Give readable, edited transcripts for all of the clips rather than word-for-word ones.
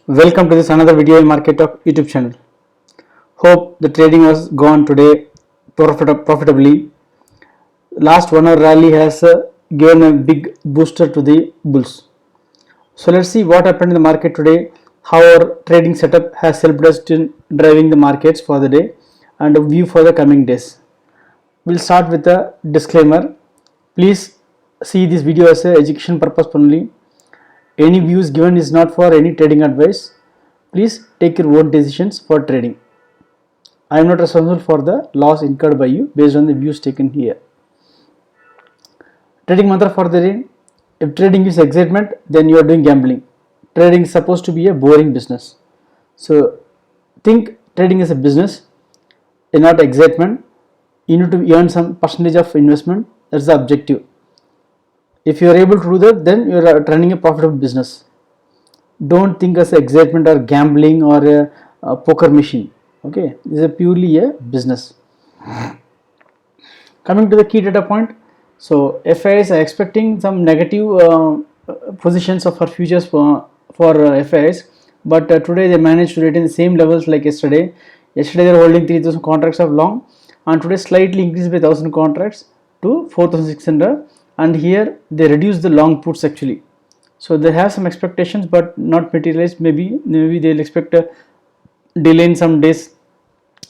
Welcome to this another video in Market Talk YouTube channel. Hope the trading was gone today profitably. Last 1 hour rally has given a big booster to the bulls. So let's see what happened in the market today, how our trading setup has helped us in driving the markets for the day and a view for the coming days. We'll start with a disclaimer. Please see this video as an education purpose only. Any views given is not for any trading advice. Please take your own decisions for trading. I am not responsible for the loss incurred by you based on the views taken here. Trading mantra for the day: if trading is excitement, then you are doing gambling. Trading is supposed to be a boring business. So think trading is a business and not excitement. You need to earn some percentage of investment. That's the objective. If you are able to do that, then you are running a profitable business. Don't think as excitement or gambling or a poker machine. Okay, this is purely a business. Coming to the key data point, so FIs are expecting some negative positions of our futures for FIs, but today they managed to retain the same levels like yesterday. Yesterday they were holding 3,000 contracts of long, and today slightly increased by 1,000 contracts to 4,600, and here they reduced the long puts actually. So they have some expectations but not materialized. Maybe they'll expect a delay in some days.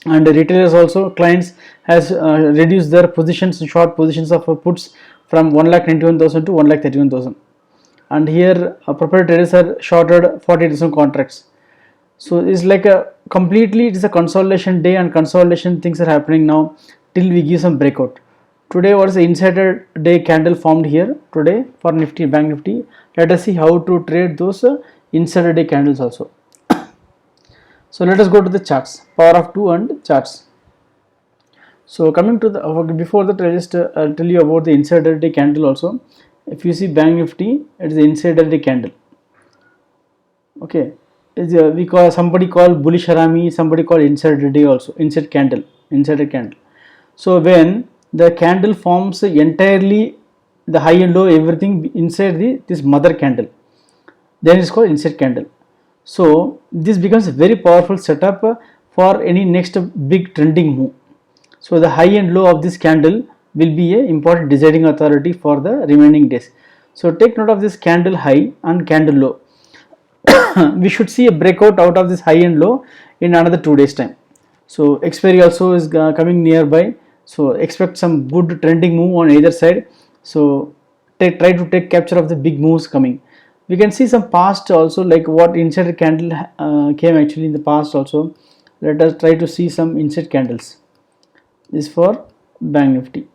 And the retailers also, clients has reduced their positions, short positions of puts from 1,91,000 to 1,31,000. And here proprietary traders are shorted 40,000 contracts. So it's like a completely, it is a consolidation day, and consolidation things are happening now till we give some breakout. Today what is the insider day candle formed here today for Nifty, Bank Nifty. Let us see how to trade those insider day candles also. So let us go to the charts, power of 2 and charts. So coming to the before that, I just I'll tell you about the insider day candle also. If you see Bank Nifty, it is the insider day candle. Okay, we call, somebody call bullish harami, somebody call insider day also, insider candle. So when the candle forms entirely the high and low, everything inside this mother candle, then it's called inside candle. So this becomes a very powerful setup for any next big trending move. So the high and low of this candle will be a important deciding authority for the remaining days. So take note of this candle high and candle low. We should see a breakout out of this high and low in another 2 days time. So expiry also is coming nearby. So expect some good trending move on either side. So try to take capture of the big moves coming. We can see some past also, like what insider candle came actually in the past also. Let us try to see some inside candles. This for Bank Nifty.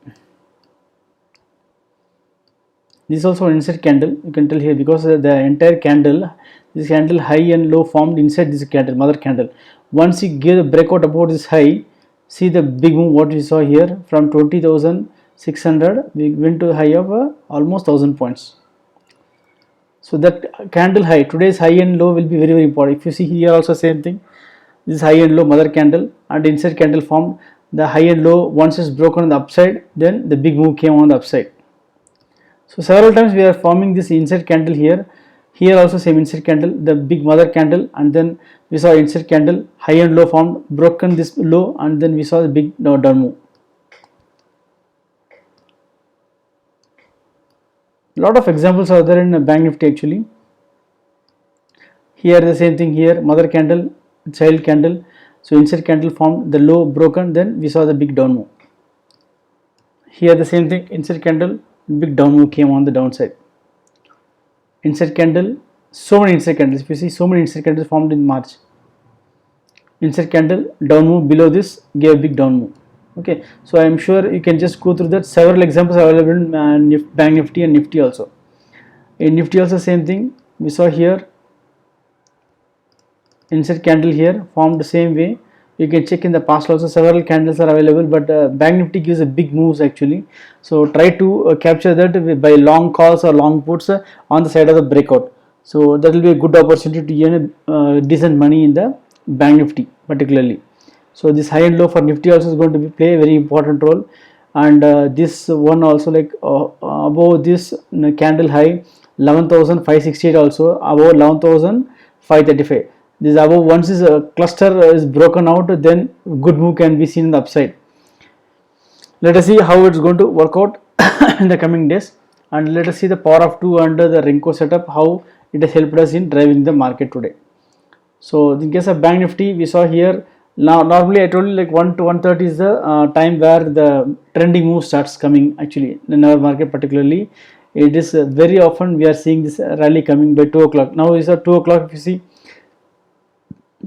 This is also an inside candle. You can tell here because the entire candle, this candle high and low formed inside this candle, mother candle. Once you give a breakout about this high, see the big move what we saw here from 20,600 we went to a high of almost 1,000 points. So that candle high, today's high and low will be very, very important. If you see here also same thing, this high and low mother candle and inside candle formed. The high and low once is broken on the upside, then the big move came on the upside. So several times we are forming this inside candle here. Here also same inside candle, the big mother candle, and then we saw inside candle, high and low formed, broken this low, and then we saw the big down move. Lot of examples are there in Bank Nifty actually. Here the same thing here, mother candle, child candle. So inside candle formed, the low broken, then we saw the big down move. Here the same thing, inside candle, big down move came on the downside. Inside candle, so many inside candles. If you see, so many inside candles formed in March. Inside candle, down move below this gave a big down move. Okay, so I am sure you can just go through that. Several examples are available in Bank Nifty and Nifty also. In Nifty also same thing. We saw here inside candle here formed the same way. You can check in the past also, several candles are available, but Bank Nifty gives a big moves actually. So try to capture that by long calls or long puts on the side of the breakout. So that will be a good opportunity to earn decent money in the Bank Nifty particularly. So this high and low for Nifty also is going to play a very important role, and this one also, like above this candle high 11,568 also, above 11,500 535. This above, once this cluster is broken out, then good move can be seen in the upside. Let us see how it's going to work out in the coming days, and let us see the power of 2 under the Renko setup, how it has helped us in driving the market today. So in case of Bank Nifty, we saw here, now normally I told you like 1 to 1:30 is the time where the trending move starts coming. Actually in our market particularly, it is very often we are seeing this rally coming by 2 o'clock. Now is at 2 o'clock, if you see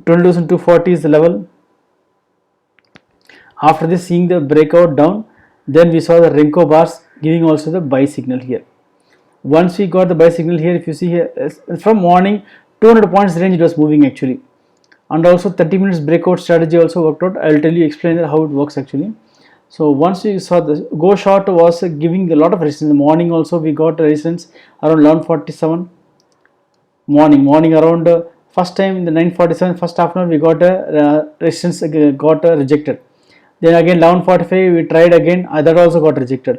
20,240 is the level. After this, seeing the breakout down, then we saw the Renko bars giving also the buy signal here. Once we got the buy signal here, if you see here, from morning 200 points range it was moving actually, and also 30 minutes breakout strategy also worked out. I will tell you, explain how it works actually. So once we saw the go short was giving a lot of resistance. In the morning also we got resistance around 11:47. Morning around first time in the 9:47 first half an hour we got a resistance, got rejected. Then again 11:45 we tried again, that also got rejected.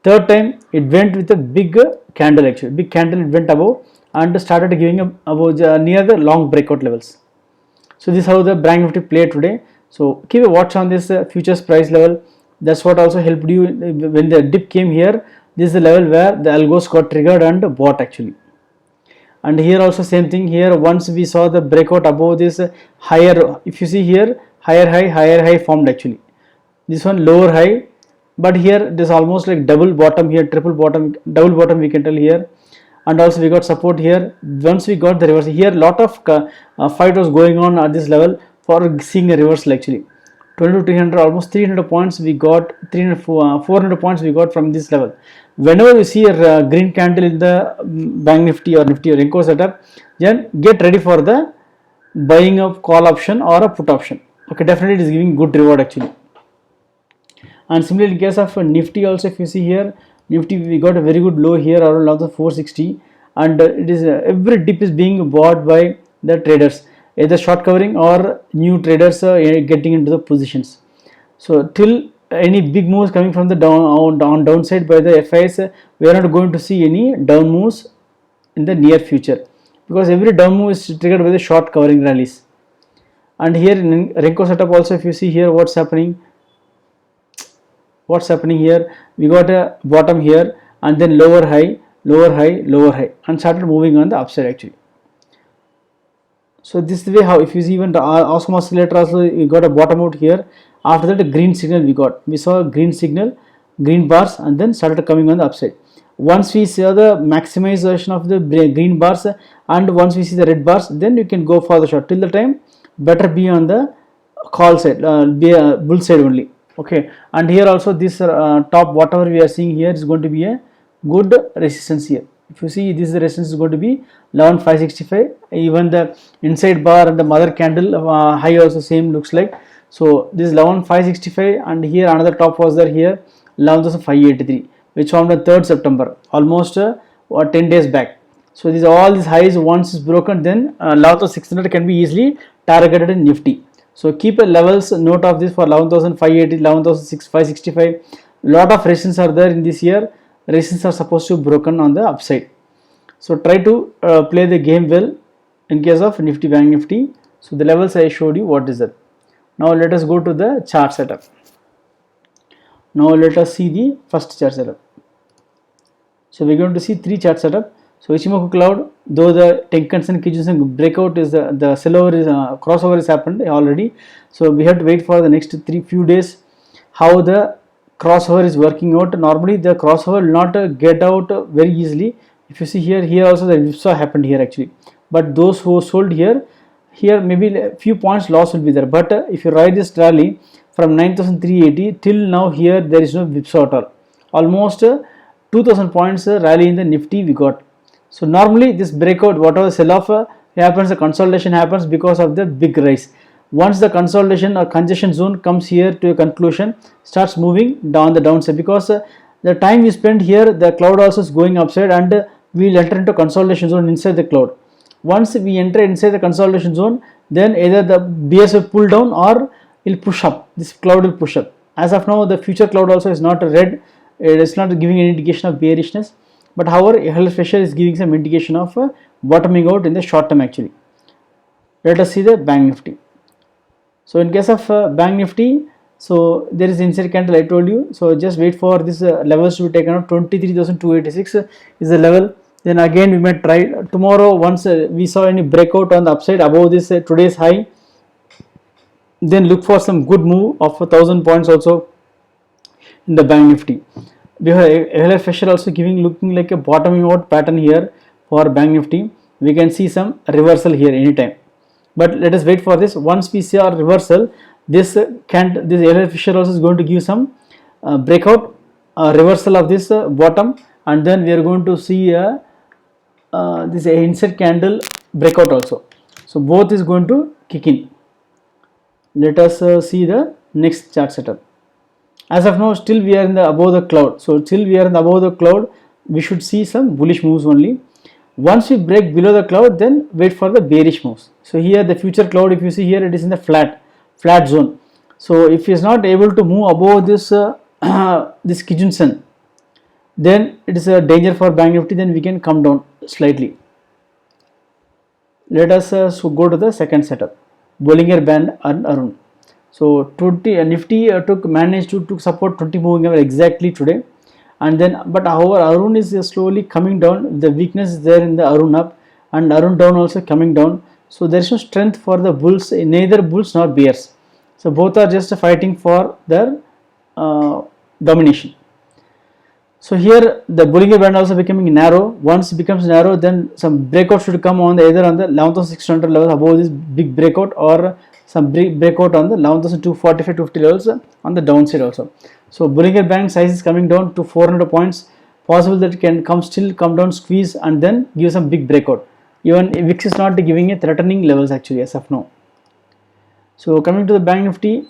Third time it went with a big candle actually, big candle, it went above and started giving above near the long breakout levels. So this is how the Bank Nifty played today. So keep a watch on this futures price level. That's what also helped you when the dip came here. This is the level where the algos got triggered and bought actually. And here also same thing here. Once we saw the breakout above this higher, if you see here, higher high formed actually. This one lower high, but here this almost like double bottom here, triple bottom, double bottom we can tell here. And also we got support here. Once we got the reversal here, lot of fight was going on at this level for seeing a reversal actually. 2200, almost 300 points we got, 400 points we got from this level. Whenever you see a green candle in the Bank Nifty or Renko setup, then get ready for the buying of call option or a put option. Okay, definitely it is giving good reward actually. And similarly in case of Nifty also, if you see here, Nifty we got a very good low here around 460, and it is every dip is being bought by the traders, either short covering or new traders getting into the positions. So till any big moves coming from the downside by the FIs, we are not going to see any down moves in the near future, because every down move is triggered by the short covering rallies. And here in Renko setup also, if you see here what's happening here, we got a bottom here and then lower high and started moving on the upside actually. So this is the way how, if you see even the Oscom oscillator also, we got a bottom out here. After that a green signal we saw a green signal, green bars, and then started coming on the upside. Once we see the maximization of the green bars and once we see the red bars, then you can go for the short. Till the time better be on the call side, be a bull side only. Okay, and here also this top whatever we are seeing here is going to be a good resistance here. If you see, this resistance is going to be 11,565. Even the inside bar and the mother candle high also same looks like. So this is 11,565, and here another top was there here 11,583, which formed on 3rd September, almost 10 days back. So these all these highs once is broken, then 11,600 can be easily targeted in Nifty. So keep a levels note of this for 11,580, 11,565. Lot of resistance are there in this year. Resistance are supposed to be broken on the upside. So try to play the game well in case of Nifty, Bank Nifty. So the levels I showed you, what is that? Now let us go to the chart setup. Now let us see the first chart setup. So we are going to see 3 chart setup. So Ichimoku cloud, though the Tenkan-sen Kijun-sen breakout is the sellover is crossover has happened already. So we have to wait for the next few days how the crossover is working out. Normally the crossover will not get out very easily. If you see here also the whipsaw happened here actually. But those who sold here maybe a few points loss will be there. But if you ride this rally from 9,380 till now, here there is no whipsaw at all. Almost 2,000 points rally in the Nifty we got. So normally this breakout, whatever sell-off happens, the consolidation happens because of the big rise. Once the consolidation or congestion zone comes here to a conclusion, starts moving down the downside, because the time we spend here, the cloud also is going upside, and we will enter into consolidation zone inside the cloud. Once we enter inside the consolidation zone, then either the BS will pull down or will push up. This cloud will push up. As of now, the future cloud also is not red. It is not giving any indication of bearishness. But however, Heller Fisher is giving some indication of bottoming out in the short term actually. Let us see the Bank Nifty. So in case of Bank Nifty, so there is inside candle I told you. So just wait for this levels to be taken out. 23,286 is the level. Then again we may try tomorrow once we saw any breakout on the upside above this today's high. Then look for some good move of 1,000 points also in the Bank Nifty. We have LF Fisher also looking like a bottoming out pattern here for Bank Nifty. We can see some reversal here anytime. But let us wait for this. Once we see our reversal, this LF Fisher also is going to give some breakout, reversal of this bottom, and then we are going to see this inside candle breakout also. So both is going to kick in. Let us see the next chart setup. As of now, still we are in the above the cloud. So till we are in the above the cloud, we should see some bullish moves only. Once we break below the cloud, then wait for the bearish moves. So here the future cloud, if you see here, it is in the flat zone. So if it is not able to move above this this Kijun-sen, then it is a danger for Bank Nifty. Then we can come down slightly. Let us so go to the second setup, Bollinger Band and Arun. So 20 Nifty managed to support 20 moving average exactly today, and then but however Arun is slowly coming down. The weakness is there in the Arun up and Arun down also coming down. So there is no strength for the bulls, neither bulls nor bears. So both are just fighting for their domination. So here the Bollinger Band also becoming narrow. Once it becomes narrow, then some breakout should come on either on the 11,600 level above this big breakout, or some breakout on the 11,245-50 levels on the downside also. So Bollinger Band size is coming down to 400 points. Possible that it can come down, squeeze, and then give some big breakout. Even VIX is not giving a threatening levels actually as of now. So coming to the Bank Nifty,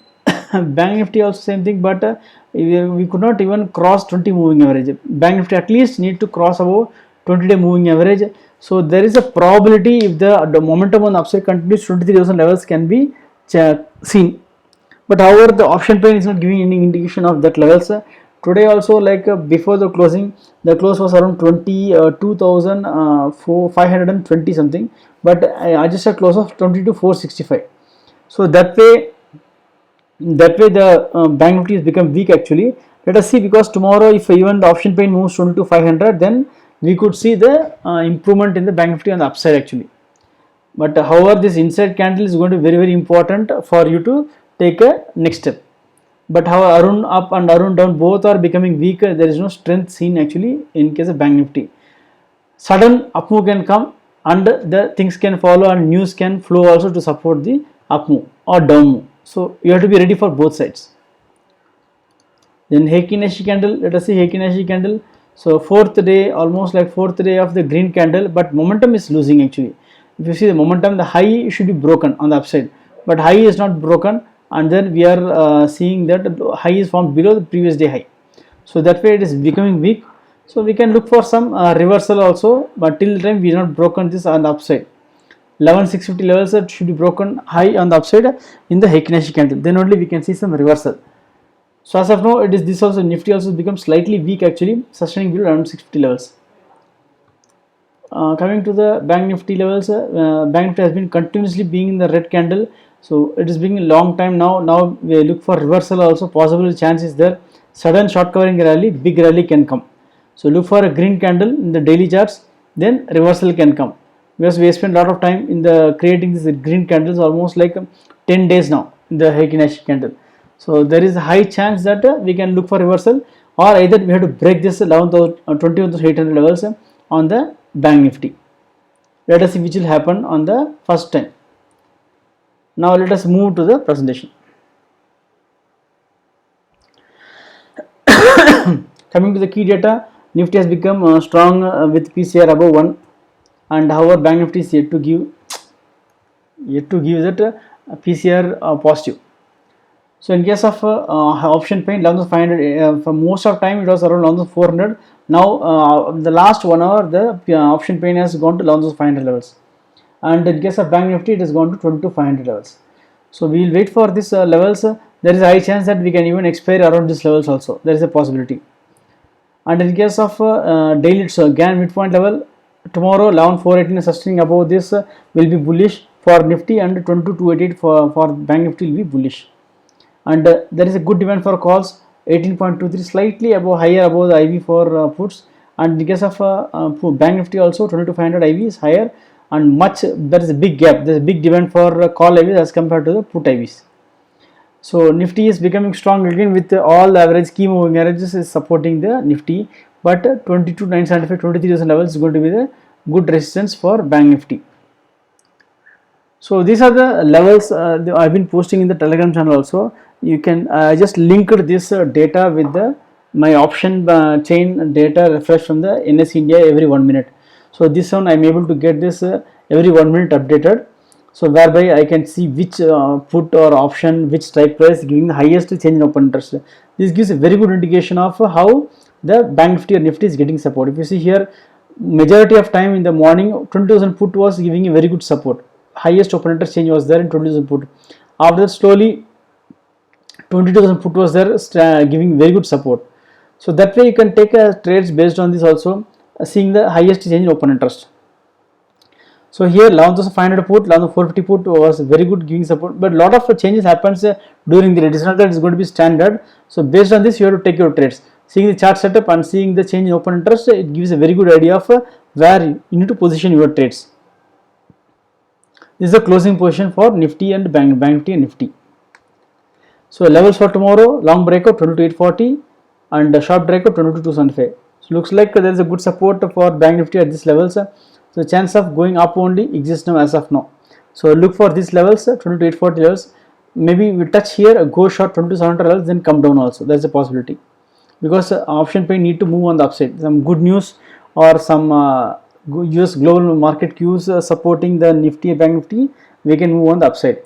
Bank Nifty also same thing, but we could not even cross 20 moving average. Bank Nifty at least need to cross above 20-day moving average. So there is a probability if the momentum on the upside continues, 23,000 levels can be seen. But however, the option pain is not giving any indication of that levels. Today also, like before the closing, the close was around 22,520 something, but I just a close of 22,465. So that way the Bank Nifty has become weak actually. Let us see, because tomorrow if even the option pain moves 22,500, then we could see the improvement in the Bank Nifty on the upside actually. But however, this inside candle is going to be very, very important for you to take a next step. But how Arun up and Arun down both are becoming weaker. There is no strength seen actually in case of Bank Nifty. Sudden up move can come and the things can follow, and news can flow also to support the up move or down move. So you have to be ready for both sides. Then Heikin Ashi candle. Let us see Heikin Ashi candle. So fourth day, almost like fourth day of the green candle, but momentum is losing actually. If you see the momentum, the high should be broken on the upside, but high is not broken, and then we are seeing that high is formed below the previous day high. So that way it is becoming weak. So we can look for some reversal also, but till the time we have not broken this on the upside. 11,650 levels should be broken high on the upside in the Heikin Ashi candle. Then only we can see some reversal. So as of now, it is this also Nifty also becomes slightly weak actually, sustaining below around 650 levels. Coming to the Bank Nifty levels, Bank Nifty has been continuously being in the red candle. So it is being a long time now. Now we look for reversal also. Possible chance is there. Sudden short covering rally, big rally can come. So look for a green candle in the daily charts. Then reversal can come. Because we spent a lot of time in the creating these green candles, almost like 10 days now in the Heikin Ashi candle. So there is a high chance that we can look for reversal, or either we have to break this 21,800 levels on the Bank Nifty. Let us see which will happen on the first time. Now let us move to the presentation. Coming to the key data, Nifty has become strong with PCR above 1, and however Bank Nifty is yet to give that PCR positive. So in case of option pain, 11,500 for most of time it was around 11,400. Now the last 1 hour the option pain has gone to 11,500 levels, and in case of Bank Nifty it has gone to 22,500 levels. So we will wait for this levels. There is a high chance that we can even expire around these levels also. There is a possibility. And in case of daily GAN midpoint level, tomorrow 11,418 sustaining above this will be bullish. for Nifty and 22,288 for Bank Nifty will be bullish. And there is a good demand for calls, 18.23, slightly above, higher above the IV for puts. And in case of Bank Nifty also 22,500 IV is higher, and much there is a big gap. There is a big demand for call IVs as compared to the put IVs. So Nifty is becoming strong again with all the average key moving averages is supporting the Nifty, but 22,975, 23,000 levels is going to be the good resistance for Bank Nifty. So these are the levels I've been posting in the Telegram channel also. You can just link this data with my option chain data refresh from the NSE India every 1 minute. So this one I am able to get this every 1 minute updated. So whereby I can see which put or option, which strike price giving the highest change in open interest. This gives a very good indication of how the Bank Nifty or Nifty is getting support. If you see here, majority of time in the morning 20,000 put was giving a very good support. Highest open interest change was there in 20,000 put. After that, slowly 22,000 put was there giving very good support. So that way you can take trades based on this also, seeing the highest change in open interest. So here 11,500 put, 11,450 put was very good giving support, but lot of changes happens during the day. It is not that it is going to be standard. So based on this you have to take your trades. Seeing the chart setup and seeing the change in open interest, it gives a very good idea of where you need to position your trades. This is the closing position for Nifty and Bank Nifty and Nifty. So levels for tomorrow, long breakout 22,840 and short breakout 22,275. So looks like there is a good support for Bank Nifty at these levels. So chance of going up only exists now as of now. So look for these levels, 22,840 levels. Maybe we touch here, go short 22,700 levels, then come down also. That's a possibility. Because option pair need to move on the upside. Some good news or some US global market cues supporting the Nifty, Bank Nifty, we can move on the upside.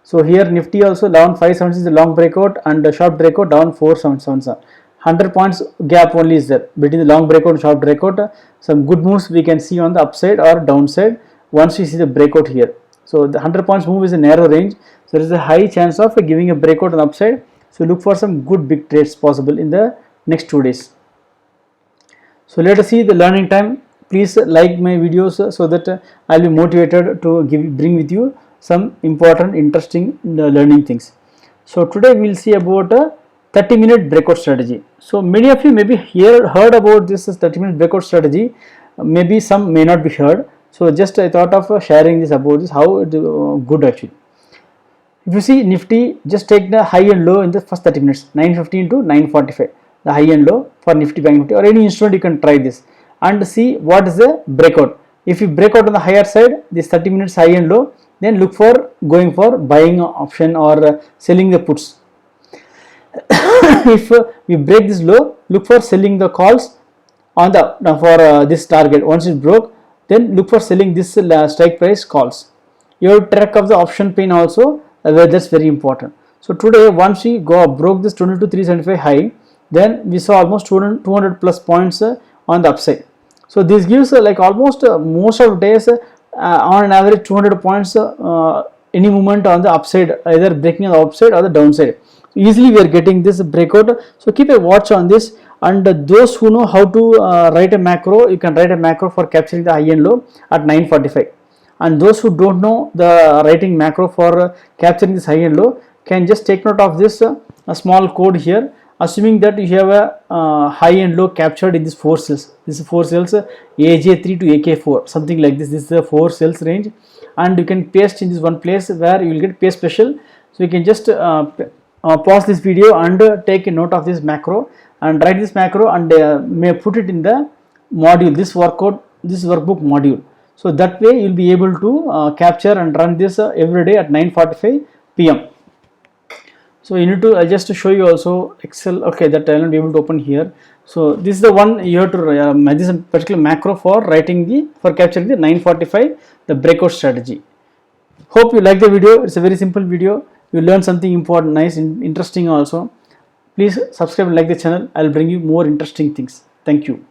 So here Nifty also down 576 is the long breakout and the short breakout down 477. 100 points gap only is there between the long breakout and short breakout. Some good moves we can see on the upside or downside once we see the breakout here. So the 100 points move is a narrow range. So there is a high chance of giving a breakout on the upside. So look for some good big trades possible in the next 2 days. So let us see the learning time. Please like my videos so that I will be motivated to bring with you some important interesting learning things. So today we will see about a 30-minute breakout strategy. So many of you maybe heard about this 30-minute breakout strategy, maybe some may not be heard. So just I thought of sharing this about this, how it good actually. If you see Nifty, just take the high and low in the first 30 minutes, 915 to 945, the high and low for Nifty, Bank Nifty or any instrument you can try this and see what is the breakout. If you break out on the higher side, this 30 minutes high and low, then look for going for buying option or selling the puts. If we break this low, look for selling the calls on the for this target. Once it broke, then look for selling this strike price calls. You have to track of the option pain also, where that's very important. So today once we broke this 22,375 high, then we saw almost 200 plus points on the upside. So this gives like almost most of days on an average 200 points any movement on the upside, either breaking on the upside or the downside. Easily we are getting this breakout. So keep a watch on this, and those who know how to write a macro, you can write a macro for capturing the high and low at 945. And those who don't know the writing macro for capturing this high and low can just take note of this a small code here, assuming that you have a high and low captured in this 4 cells. This is 4 cells, AJ3 to AK4, something like this. This is a 4 cells range, and you can paste in this one place where you will get paste special. So you can just pause this video and take a note of this macro and write this macro and may put it in the module, this workout, this workbook module. So that way you will be able to capture and run this every day at 9:45 p.m. So you need to just to show you also Excel. Okay, that I will not be able to open here. So this is the one you have to this is a particular macro for writing for capturing the 9:45 the breakout strategy. Hope you like the video. It's a very simple video. You learn something important, nice, interesting also. Please subscribe and like the channel. I'll bring you more interesting things. Thank you.